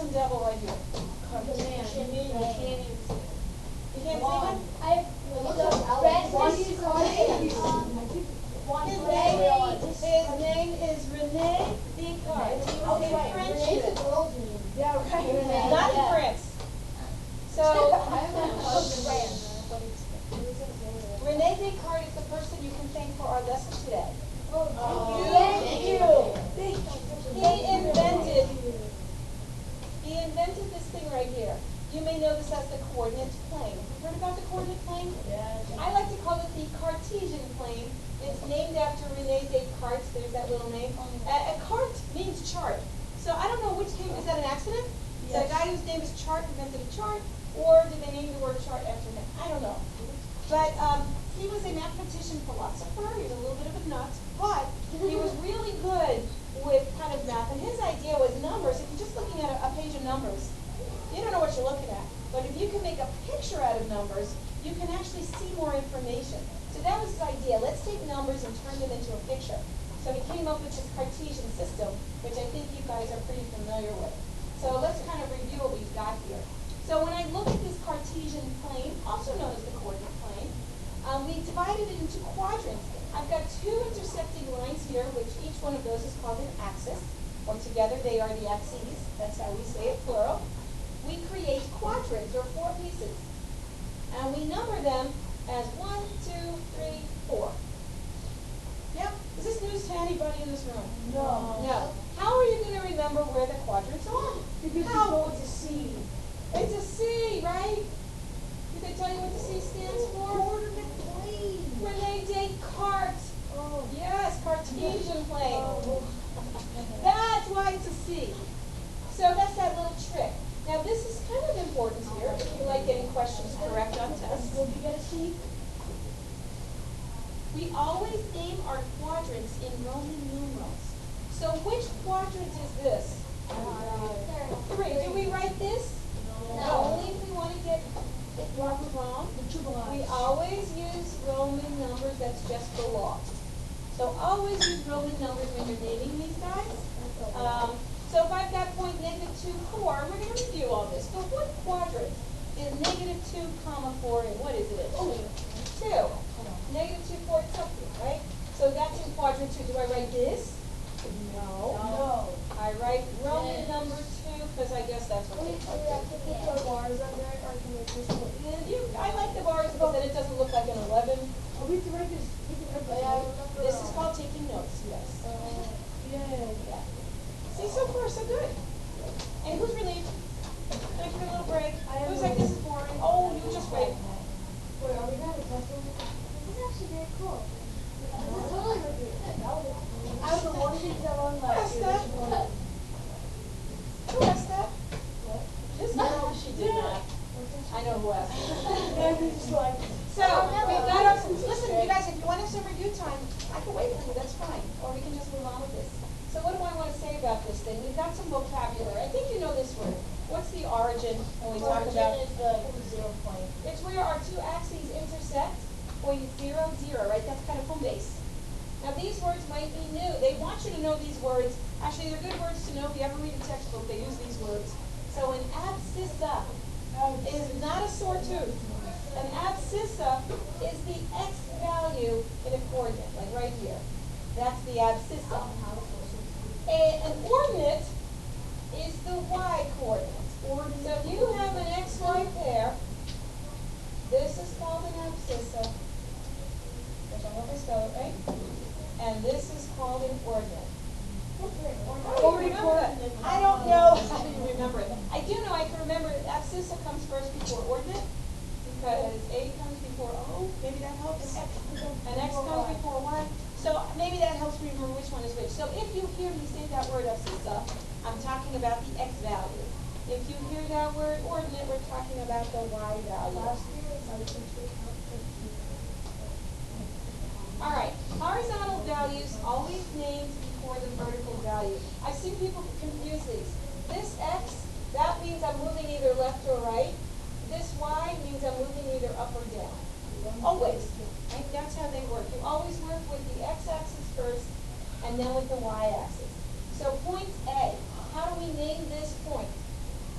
Cartesian devil right here? Cartesian You can't even see it. You can't see it? His name is Rene Descartes. He was a Frenchman. Yeah, right. Not in France. So, Rene Descartes is the person you can thank for our lesson today. Thank you. He invented this thing right here. You may know this as the coordinate plane. Have you heard about the coordinate plane? Yes. I like to call it the Cartesian plane. It's named after Rene Descartes. There's that little name. A cart means chart. So I don't know which came. Is that an accident? Is that a guy whose name is Chart invented a chart, or did they name the word chart after him? I don't know. But he was a mathematician philosopher. He was a little bit of a nut, but he was really good with kind of math. And his idea was numbers. If you're just looking at a page of numbers, you don't know what you're looking at. But if you can make a picture out of numbers, you can actually see more information. So that was his idea. Let's take numbers and turn them into a picture. So he came up with this Cartesian system, which I think you guys are pretty familiar with. So let's kind of review what we've got here. So when I look at this Cartesian plane, also known as the coordinate plane, we divided it into quadrants. I've got two intersecting lines here, which each one of those is called an axis, or together they are the axes. That's how we say it, plural. We create quadrants, or 4 pieces. And we number them as 1, 2, 3, 4. Yep. Is this news to anybody in this room? No. No. How are you going to remember where the quadrants are? Because How? you know it's a C. It's a C, right? Did they tell you what the C stands for? Coordinate plane. Rene Descartes. Oh. Yes, Cartesian plane. Oh. That's why it's a C. So that's that little trick. Now this is kind of important here if you like getting questions correct on tests. Will you get a C? We always name our quadrants in Roman numerals. So which quadrant is this? 3. Do we write this? No. Only if we want to get it marked wrong. We always use Roman numbers that's just the law. So always use Roman numbers when you're naming these guys. So if I've got point -2, 4, we're going to review all this. But what quadrant is -2, 4 in? What is it? 2. -2, 4, something, right? So that's in quadrant 2. Do I write this? No. I write Roman number 2 because I guess that's what they call it. Bars under it, or can we just put I like the bars because then it doesn't look like an 11. we can write this. We can write this. This is called taking notes, yes. Yeah. See, so far so good. And who's relieved? Can I give you a little break? Who's like, this is boring? Oh, you just wait. Wait, are we going to test them? This is actually very cool. This is totally reviewed. I was the one of these that won last year. Who asked that? This girl, she did not. I know who asked it. So, we've got our, listen, you guys, if you want to have some review time, I can wait for you, that's fine. Or we can just move on with this. So what do I want to say about this thing? We've got some vocabulary. I think you know this word. What's the origin when we talk about? Origin is the 0 point. It's where our two axes intersect. Point 0, 0, right? That's kind of home base. Now these words might be new. They want you to know these words. Actually, they're good words to know. If you ever read a textbook, they use these words. So an abscissa is not a sore tooth. An abscissa is the x value in a coordinate, like right here. That's the abscissa. An ordinate is the y coordinate. So if you have an x right there, this is called an abscissa. Which I hope I spell it right. And this is called an ordinate. How do you remember that? I don't know how you remember it. I do know I can remember that abscissa comes first before ordinate because A comes before O. Maybe that helps. And X comes before Y. So maybe that helps me remember which one is which. So if you hear me say that word abscissa, I'm talking about the X value. If you hear that word ordinate, we're talking about the Y value. All right, horizontal values always named before the vertical value. I've seen people confuse these. This X, that means I'm moving either left or right. This Y means I'm moving either up or down. Always. Right? That's how they work. You always work with the X-axis first and then with the Y-axis. So point A, how do we name this point?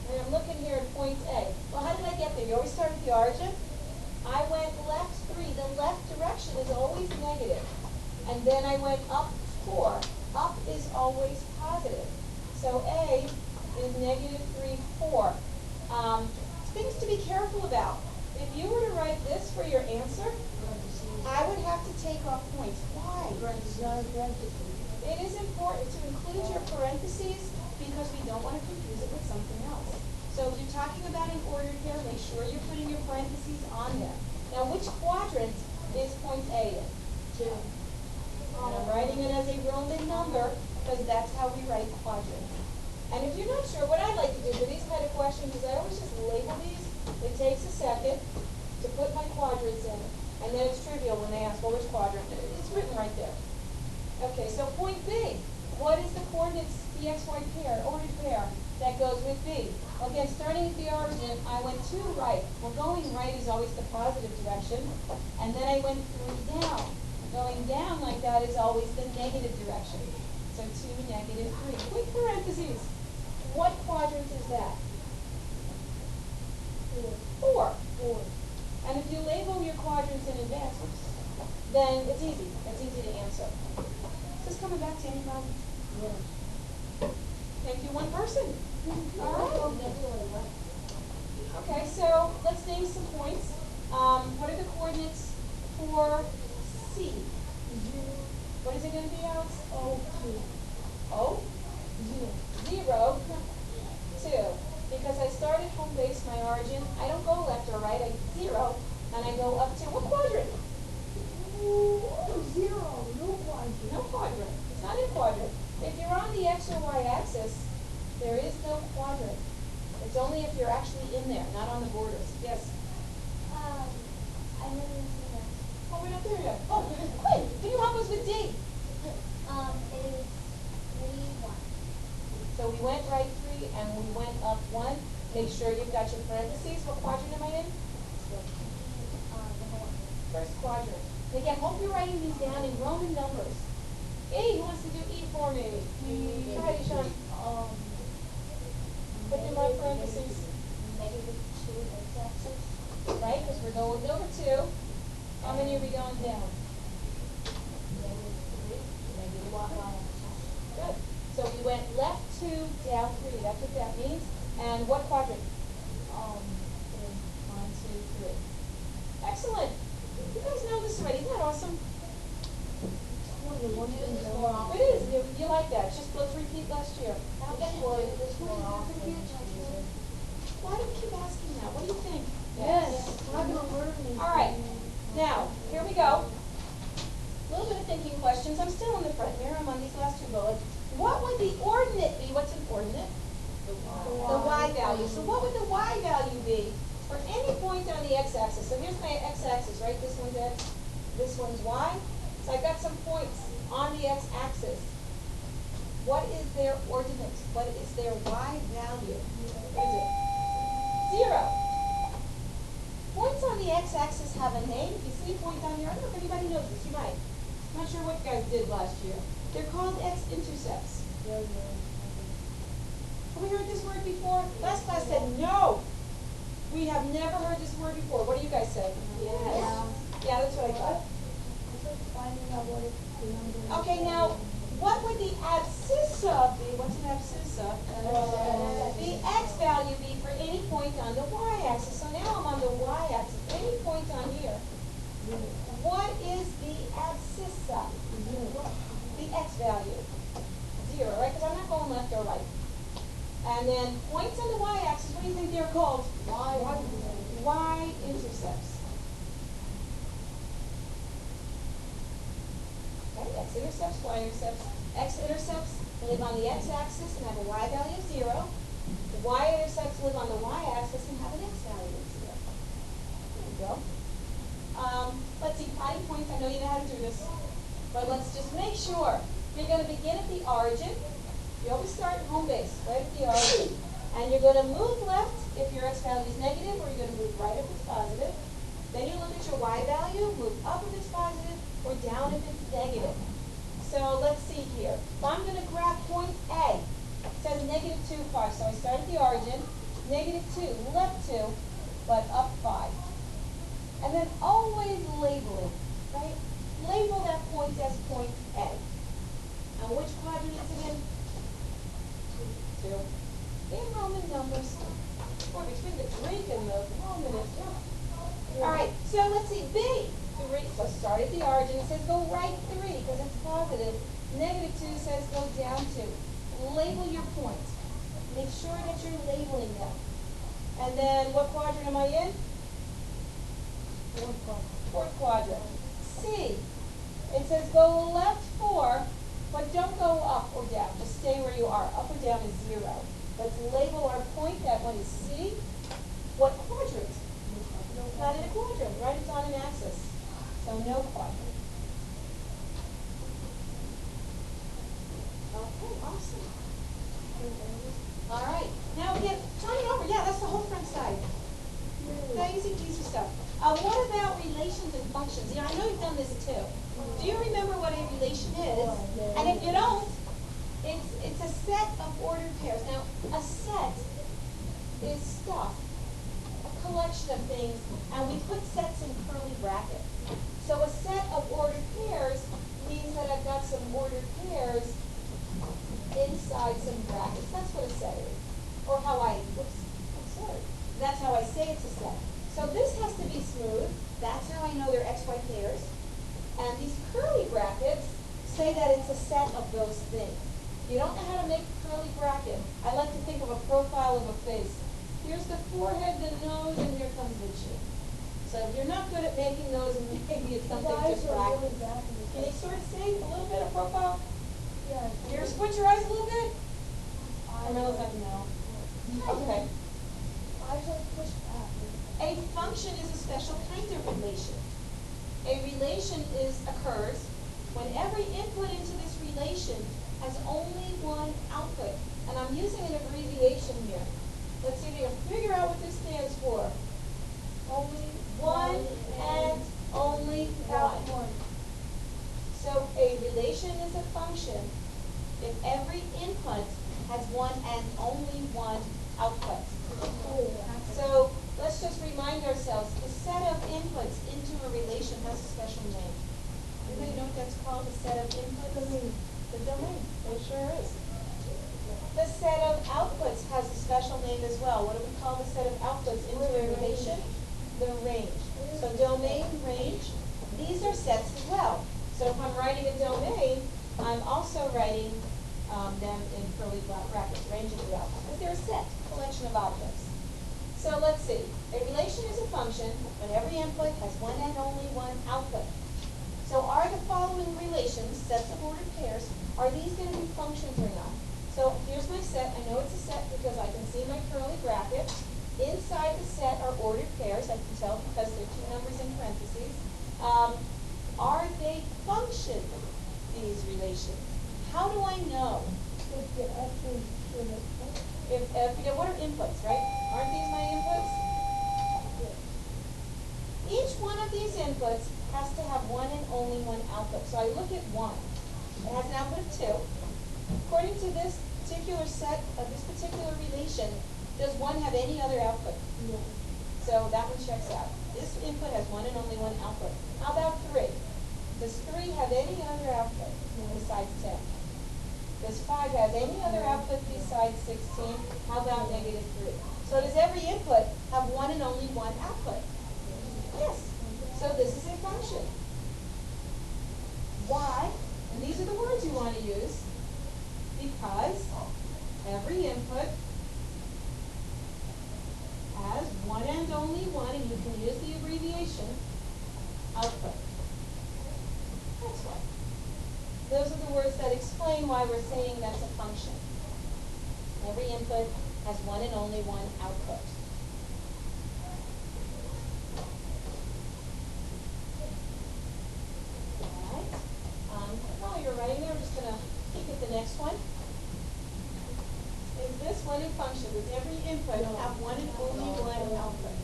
And I'm looking here at point A. Well, how did I get there? You always start at the origin. I went left 3. The left direction is always negative. And then I went up 4. Up is always positive. So A is negative 3, 4. Things to be careful about. If you were to write this for your answer, I would have to take off points. Why? It is important to include your parentheses because we don't want to confuse it with something else. So if you're talking about an ordered pair, make sure you're putting your parentheses on there. Now, which quadrant is point A in? 2. And I'm writing it as a Roman number because that's how we write quadrants. And if you're not sure, what I like to do for these kind of questions is I always just label these. It takes a second to put my quadrants in. And then it's trivial when they ask, well, which quadrant? It's written right there. Okay, so point B. What is the coordinates, the XY pair, ordered pair, that goes with B? Again, starting at the origin, I went 2 right. Well, going right is always the positive direction. And then I went 3 down. Going down like that is always the negative direction. So 2, negative 3. Quick parentheses. What quadrant is that? 4. And if you label your quadrants in advance, then it's easy. It's easy to answer. Is this coming back to any problem? Yeah. Maybe do one person. All right. Okay, so let's name some points. What are the coordinates for C? 0. What is it going to be, Alex? 2. Oh? 0. 2. Because I started home base, my origin, I don't go left or right, I 0, and I go up to what quadrant? 0. No quadrant. No quadrant. It's not in quadrant. If you're on the X or Y axis, there is no quadrant. It's only if you're actually in there, not on the borders. Yes? I never seen that. Oh, we're not there yet. Oh, Quinn, can you help us with D? It is 3, 1. So we went right 3 and we went up 1. Make sure you've got your parentheses. What quadrant am I in? First quadrant. And again, hope you're writing these down in Roman numbers. E, who wants to do E for me? Go ahead, Ishan. Put in my parentheses. Negative 2 x-axis. Right, because we're going over 2. How many are we going down? Negative 3. Negative y-axis. Good. So we went left 2, down 3. That's what that means. And what quadrant? 1, 2, 3. Excellent. You guys know this already. Isn't that awesome? It is. You like that. Just let's repeat last year. Why Why do you keep asking that? What do you think? Yes. I'm gonna learn these. All right. Now, here we go. A little bit of thinking questions. I'm still in the front here. I'm on these last 2 bullets. What would the ordinate be? What's an ordinate? The y value. So what would the y value be for any point on the x-axis? So here's my x-axis, right? This one's x, this one's y. So I've got some points on the x-axis. What is their ordinate? What is their y value? What is it? 0. Points on the x-axis have a name. If you see a point on here, I don't know if anybody knows this. You might. I'm not sure what you guys did last year. They're called x-intercepts. Have we heard this word before? Last class said no. We have never heard this word before. What do you guys say? Yes. Yeah, that's what I thought. Okay, now, what would the abscissa be? What's an abscissa? The x value be for any point on the y-axis. So now I'm on the y-axis. Any point on here. What is the abscissa? The x value. 0, right? Because I'm not going left or right. And then points on the y-axis, what do you think they're called? Y-intercepts. Okay, x-intercepts, y-intercepts. X-intercepts live on the x-axis and have a y value of 0. The y-intercepts live on the y-axis and have an x value of 0. There we go. Let's see, plotting points. I know you know how to do this. But let's just make sure. You're going to begin at the origin. You always start at home base, right at the origin. And you're going to move left if your x value is negative, or you're going to move right if it's positive. Then you look at your y value, move up if it's positive, or down if it's negative. So let's see here. If I'm going to grab point A, it says negative 2, 5. So I start at the origin. -2, left 2, but up 5. And then always labeling, right? Label that point as point A. And which quadrant is it in? 2. In Roman numbers. Or between the Greek and the Roman, it's all right, so let's see, B. 3, so start at the origin. It says go right 3 because it's positive. -2 says go down 2. Label your points. Make sure that you're labeling them. And then what quadrant am I in? Fourth quadrant. C. It says go left 4, but don't go up or down. Just stay where you are. Up or down is 0. Let's label our point. That one is C. What quadrant? Not in a quadrant, right? It's on an axis. So no quadrant. Okay, awesome. All right. Now again, turn it over. Yeah, that's the whole front side. Easy peasy stuff. What about relations and functions? You know, I know you've done this too. Do you remember what a relation is? And if you don't, it's a set of ordered pairs. Now, a set is stuff, a collection of things, and we put sets in curly brackets. So a set of ordered pairs means that I've got some ordered pairs inside some brackets. That's what a set is. Or how that's how I say it's a set. So this has to be smooth. That's how I know they're XY pairs. And these curly brackets say that it's a set of those things. If you don't know how to make a curly bracket, I like to think of a profile of a face. Here's the forehead, the nose, and here comes the chin. So if you're not good at making those, maybe it's something to practice. Can you sort of see a little bit of profile? Yeah. Here, squint your eyes a little bit. Carmela's like, no. Okay. A function is a special kind of relation. A relation occurs when every input into this relation has only one output. And I'm using an abbreviation here. Let's see if you can figure out what this stands for. Only one and only one. So a relation is a function if every input has one and only one output. So let's just remind ourselves, the set of inputs into a relation has a special name. Anybody know what that's called, the set of inputs? The domain. It sure is. The set of outputs has a special name as well. What do we call the set of outputs into a relation? The range. So domain, range, these are sets as well. So if I'm writing a domain, I'm also writing them in curly brackets, range of the outputs. Because they're a set, collection of objects. So let's see. A relation is a function when every input has one and only one output. So are the following relations, sets of ordered pairs, are these going to be functions or not? So here's my set. I know it's a set because I can see my curly bracket. Inside the set are ordered pairs. I can tell because there are two numbers in parentheses. Are they functions, these relations? How do I know? What are inputs, right? Aren't these my inputs? Each one of these inputs has to have one and only one output. So I look at 1. It has an output of 2. According to this particular set of this particular relation, does 1 have any other output? No. So that one checks out. This input has one and only one output. How about 3? Does 3 have any other output besides 10? Does 5 have any other output besides 16? How about -3? So does every input have one and only one output? Yes. So this is a function. Why? And these are the words you want to use. Because every input has one and only one, and you can use the abbreviation, output. That's why. Those are the words that explain why we're saying that's a function. Every input has one and only one output. All right. While you're writing there, I'm just going to look at the next one. Is this one a function? Does every input have one and only one output?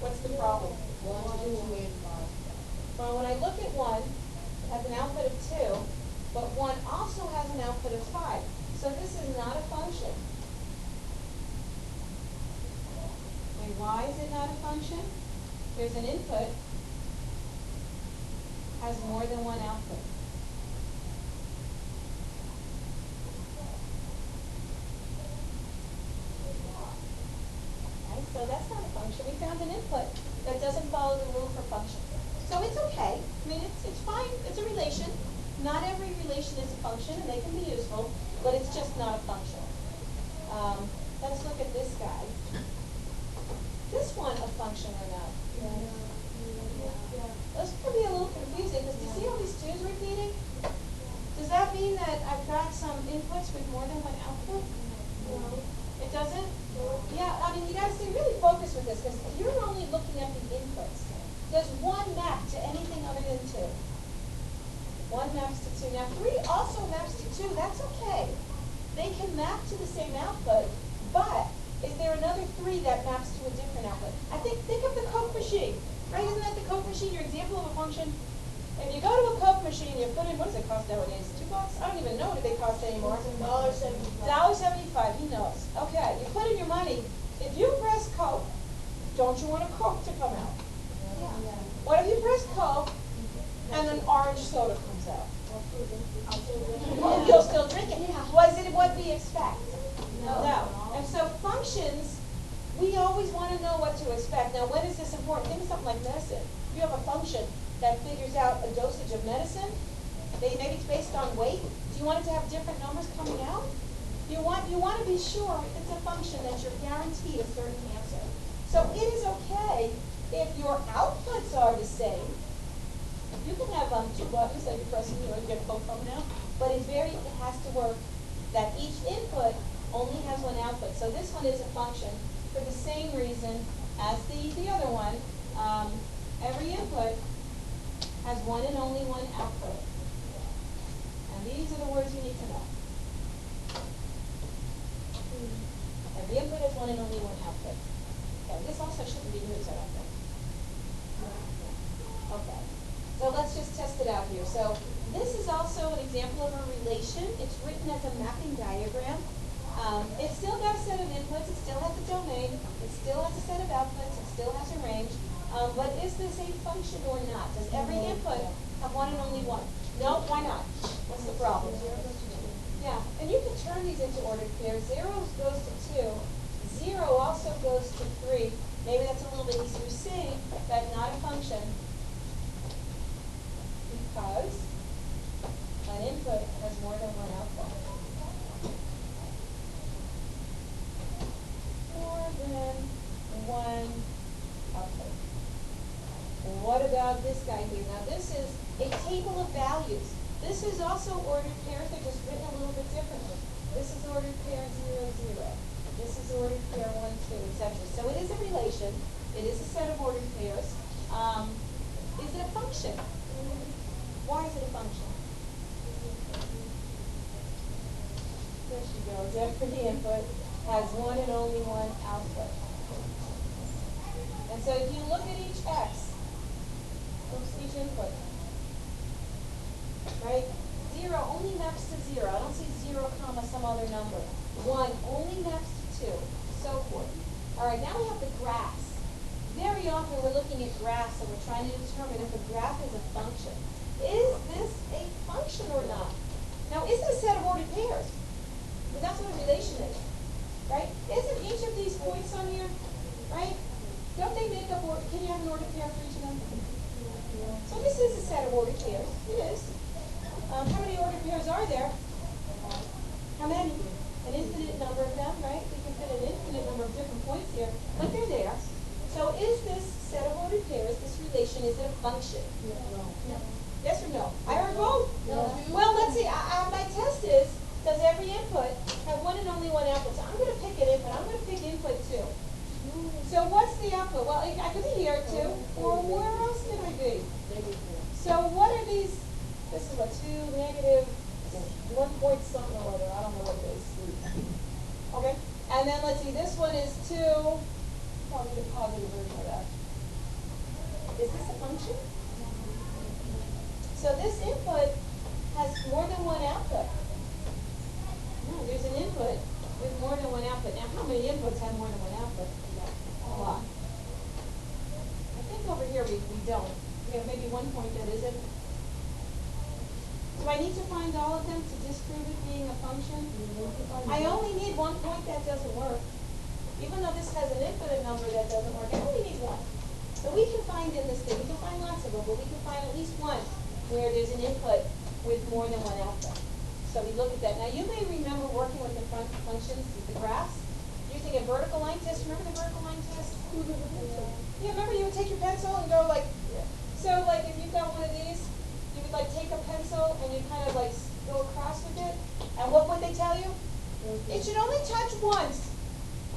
What's the problem? Well, when I look at 1, it has an output of 2, but 1 also has an output of 5. So this is not a function. Okay, why is it not a function? There's an input, has more than one output. Okay, so that's not a function. We found an input that doesn't follow the rule for function. So it's okay. I mean, it's fine. It's a relation. Not every relation is a function, and they can be useful, but it's just not a function. Let's look at this guy. This one a function or not? This could be a little confusing because do you see all these 2's repeating? Does that mean that I've got some inputs with more than one output? No. It doesn't? Yeah, I mean, you got to stay really focused with this because you're only looking at the inputs. Does 1 map to anything other than 2? 1 maps to 2. Now 3 also maps to 2. That's okay. They can map to the same output, but is there another 3 that maps to a different output? Think of the Coke machine, right? Isn't that the Coke machine, your example of a function? If you go to a Coke machine, you put in, what does it cost nowadays? $2? I don't even know what they cost anymore. $1.75. $1.75, he knows. Okay, you put in your money. If you press Coke, don't you want a Coke to come out? Yeah. What if you press Coke and an orange soda comes out? Well, you'll still drink it. Was it what we expect? No. And so functions, we always want to know what to expect. Now, when is this important? Think of something like medicine. If you have a function that figures out a dosage of medicine, maybe it's based on weight. Do you want it to have different numbers coming out? You want to be sure it's a function that you're guaranteed a certain answer. So it is okay if your outputs are the same. You can have 2 buttons that you're pressing, you get a Coke coming out, but it has to work that each input only has 1 output. So this one is a function for the same reason as the other one. Every input has 1 and only 1 output. And these are the words you need to know. Every input has 1 and only 1 output. Okay, this also shouldn't be news, I don't think. Okay. So let's just test it out here. So this is also an example of a relation. It's written as a mapping diagram. It's still got a set of inputs. It still has a domain. It still has a set of outputs. It still has a range. But is this a function or not? Does every input have 1 and only 1? No, why not? What's the problem? Yeah, and you can turn these into ordered pairs. 0 goes to 2. 0 also goes to 3. Maybe that's a little bit easier to see. That's not a function. Because an input has more than 1 output. More than 1 output. What about this guy here? Now this is a table of values. This is also ordered pairs. They're just written a little bit differently. This is ordered pair 0, 0. This is ordered pair 1, 2, etc. So it is a relation. It is a set of ordered pairs. Is it a function? Why is it a function? There she goes. Every input has 1 and only 1 output. And so if you look at each x, each input, right? 0 only maps to 0. I don't see 0 comma some other number. 1 only maps to 2. So forth. All right, now we have the graphs. Very often we're looking at graphs and we're trying to determine if a graph is a function. Is this a function or not? Now, is it a set of ordered pairs? Because that's what a relation is, right? Isn't each of these points on here, right? Don't they make up order? Can you have an ordered pair for each of them? So this is a set of ordered pairs. It is. How many ordered pairs are there? How many? An infinite number of them, right? We can fit an infinite number of different points here, but they're there. So is this set of ordered pairs, this relation, is it a function? No. Yes or no? I heard both. No. Well, let's see. My test is, does every input have 1 and only 1 output? So I'm going to pick an input. I'm going to pick input 2. So what's the output? Well, I could be here at 2, or where else can I be? So what are these? This is a 2, negative 1 point something or other. I don't know what it is. Okay. And then let's see. This one is 2. Probably the positive version of that. Is this a function? So this input has more than 1 output. No, there's an input with more than 1 output. Now, how many inputs have more than 1 output? A lot. we don't. We have maybe one point that isn't. Do I need to find all of them to disprove it being a function? I only need one point that doesn't work. Even though this has an infinite number that doesn't work, I only need one. So we can find in this thing, we can find lots of them, but we can find at least one where there's an input with more than one output. So we look at that. Now you may remember working with the front functions, with the graphs, using a vertical line test. Remember the vertical line test? Yeah, remember you would take your pencil and go like, so like if you've got one of these, you would like take a pencil and you kind of like go across with it. And what would they tell you? It should only touch once,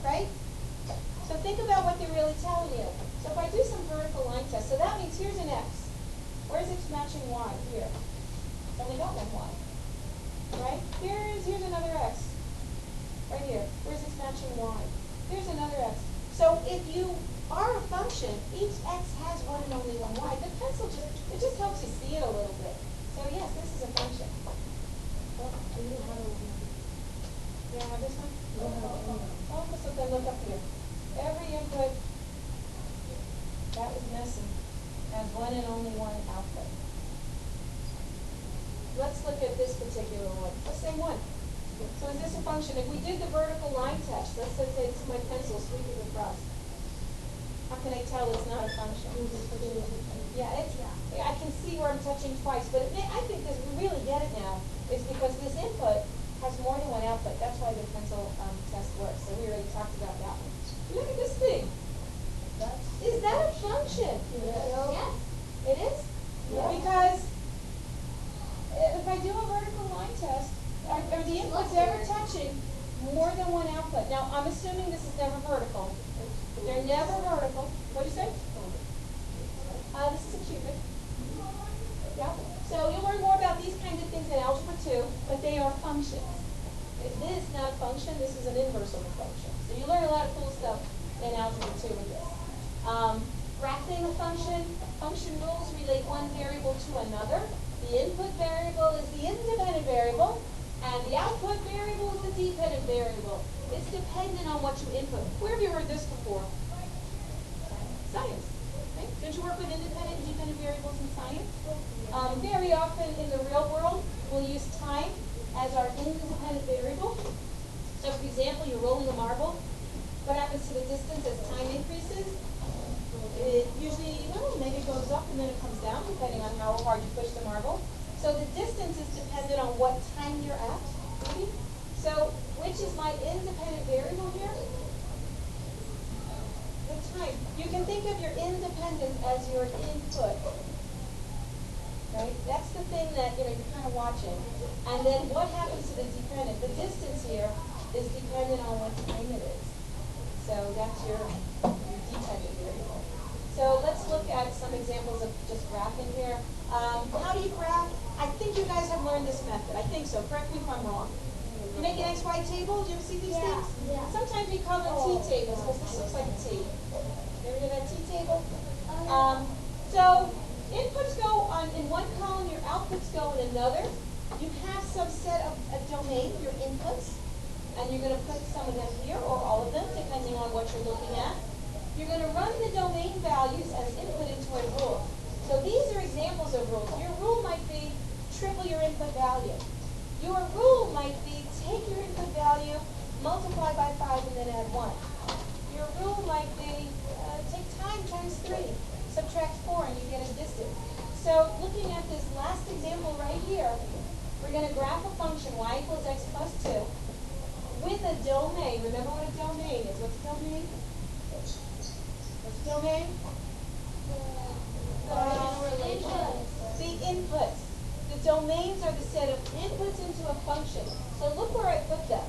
right? So think about what they're really telling you. So if I do some vertical line test, so that means here's an x. Where's it matching y? Here. It's only got one y. Right? Here's another x. Right here. Where's this matching y? Here's another x. So if you are a function, each x has one and only one y. The pencil just helps you see it a little bit. So yes, this is a function. Oh, do you have this one? Oh, so then look up here. Every input, that was missing, has one and only one output. Let's look at this particular one. The same one. So is this a function? If we did the vertical line test, let's say this is my pencil sweeping across. How can I tell it's not a function? Yeah, I can see where I'm touching twice, but I think this, we really get it now, is because this input has more than one output. That's why the pencil test works. So we already talked about that one. Look at this thing. Is that a function? Yes. It is? Yeah. Because if I do a vertical line test, are the inputs ever touching more than one output? Now, I'm assuming this is never vertical. They're never vertical. What do you say? This is a cubic. Yeah. So you'll learn more about these kinds of things in Algebra 2, but they are functions. If this is not a function, this is an inverse of a function. So you learn a lot of cool stuff in Algebra 2 with this. Graphing a function rules relate one variable to another. The input variable is the independent variable, and the output variable is the dependent variable. It's dependent on what you input. Where have you heard this before? Science. Right? Don't you work with independent and dependent variables in science? Very often in the real world, we'll use time as our independent variable. So for example, you're rolling a marble. What happens to the distance as time increases? It usually, maybe it goes up and then it comes down, depending on how hard you push the marble. So the distance is dependent on what time you're at, maybe. So which is my independent variable here? The time. You can think of your independence as your input. Right? That's the thing that you're kind of watching. And then what happens to the dependent? The distance here is dependent on what time it is. So that's your dependent variable. So let's look at some examples of just graphing here. How do you graph? I think you guys have learned this method. I think so. Correct me if I'm wrong. You make an XY table. Do you ever see these things? Yeah. Sometimes we call them T-tables because this looks like a T. You ever hear that T-table? So inputs go on in one column, your outputs go in another. You have some set of a domain, your inputs, and you're going to put some of them here or all of them, depending on what you're looking at. You're going to run the domain values as input into a rule. So these are examples of rules. Your rule might be triple your input value. Your rule might be take your input value, multiply by 5, and then add 1. Your rule might be take time times 3, subtract 4, and you get a distance. So looking at this last example right here, we're going to graph a function y equals x plus 2 with a domain. Remember what a domain is. What's a domain? What's a domain? The inputs. The domains are the set of inputs into a function. So look where I put them.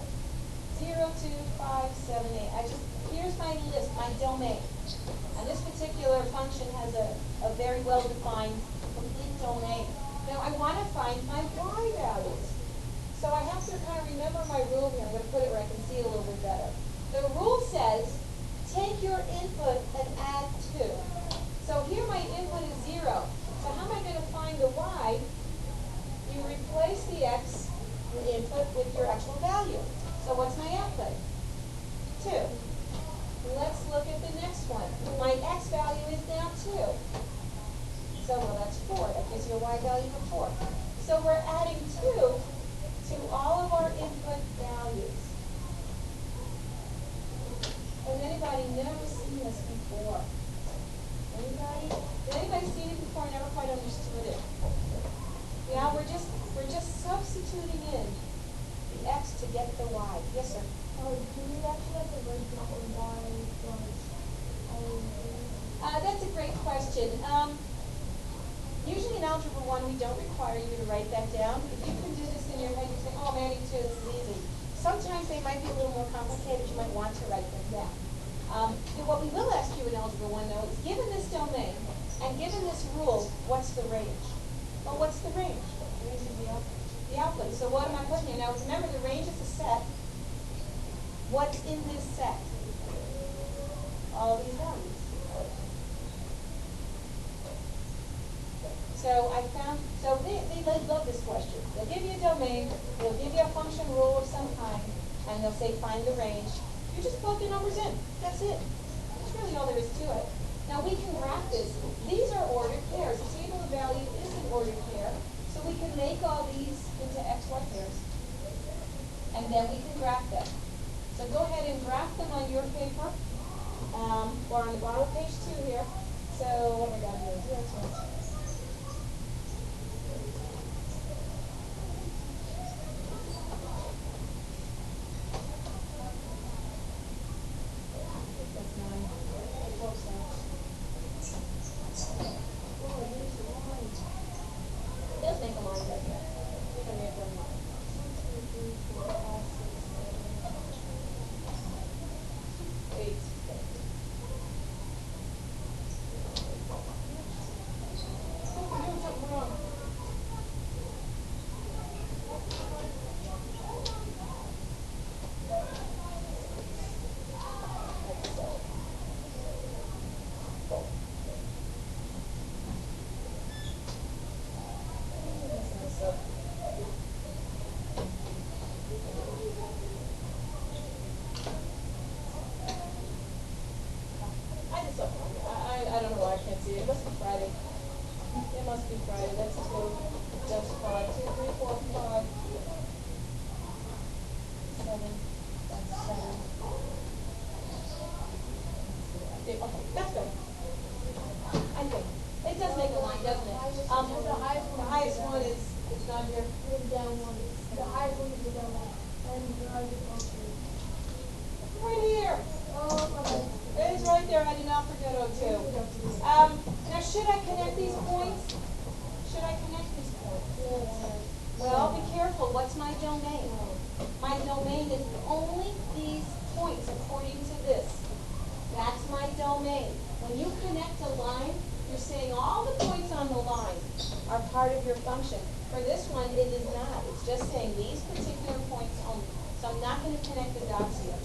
0, 2, 5, 7, 8. Here's my list, my domain. And this particular function has a very well-defined, complete domain. Now I want to find my y values. So I have to kind of remember my rule here. I'm going to put it where I can see it a little bit better. The rule says, take your input and add 2. So here my input is 0. So how am I going to find the y? You replace the x, your input, with your actual value. So what's my output? 2. Let's look at the next one. My x value is now 2. this before? Anybody? Did anybody see it before? I never quite understood it. Yeah, we're just substituting in the x to get the y. Yes, sir. Oh, do we actually have to break down why That's a great question. Usually in Algebra 1, we don't require you to write that down. If you can do this in your head, you say, oh, Maddie, too, this is easy. Sometimes they might be a little more complicated. You might want to write them down. What we will ask you in Algebra 1, though, is given this domain and given this rule, what's the range? Well, what's the range? The range is the output. So what am I putting here? Now, remember, the range is a set. What's in this set? All these values. So they love this question. They'll give you a domain, they'll give you a function rule of some kind, and they'll say find the range. You just plug the numbers in. That's it. That's really all there is to it. Now we can graph this. These are ordered pairs. The table of value is an ordered pair, so we can make all these into XY pairs. And then we can graph them. So go ahead and graph them on your paper, or on the bottom of page 2 here. So what have I got here? 0, 2. I don't know why I can't see it. It must be Friday. It must be Friday. That's 2. That's 5. 2, 3, 4, 5. 7. That's 7. Okay, that's good. I think. It does make a line, doesn't it? The highest one is, it's not here. The down one. The highest one is the down one. And the highest one is Right here. oh, okay. It is right there. I did not forget O2. Now, should I connect these points? Should I connect these points? Well, be careful. What's my domain? My domain is only these points according to this. That's my domain. When you connect a line, you're saying all the points on the line are part of your function. For this one, it is not. It's just saying these particular points only. So I'm not going to connect the dots here.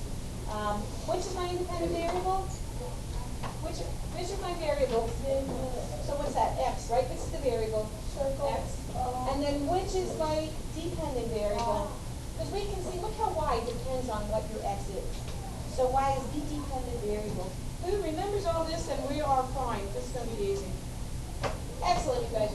Which is my independent variable? Which is my variable? So what's that? X, right? Which is the variable? X. And then which is my dependent variable? Because we can see, look how y depends on what your x is. So y is the dependent variable. Who remembers all this, and we are fine. This is going to be easy. Excellent, you guys.